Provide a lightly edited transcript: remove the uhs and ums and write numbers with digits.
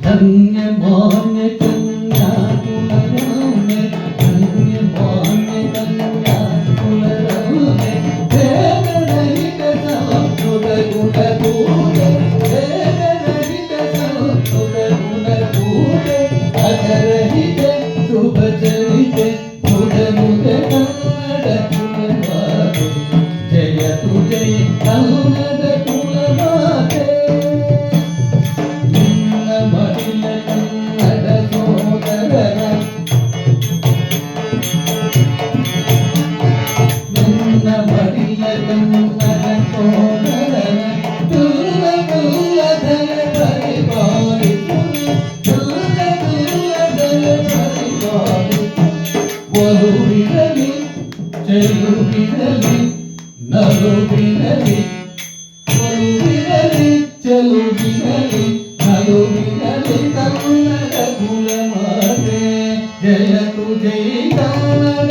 धन्य मान्य कन्या कुलरामे धन्य मान्य कन्या कुलरामे भेद रहित संस्कृत गुण पूजे भेद रहित संस्कृत गुण पूजे अजरहित शुभ चरिते मुद मुद कन्नड कुलमाते जयतु जय कन्नड कुलमाते ಮಡಿಲ ಕನ್ನಡ ಸೋದರರ ನನ್ನ ಮಡಿಲ ಕನ್ನಡ ಸೋದರರ ತುಲ್ಲ ತುಲ್ಲದಲ ಪರಿಪಾಲಿಸು ತುಲ್ಲ ತುಲ್ಲದಲ ಪರಿಪಾಲಿಸು ಒಲುವಿರಲಿ ಚೆಲುವಿರಲಿ ನಲುವಿರಲಿ ಒಲುವಿರಲಿ ಚೆಲುವಿರಲಿ ನಲುವಿರಲಿ ಕನ್ನಡ ಕುಲಮಾತೆ ಜಯ ತು ಜೈ ಕನ್ನಡ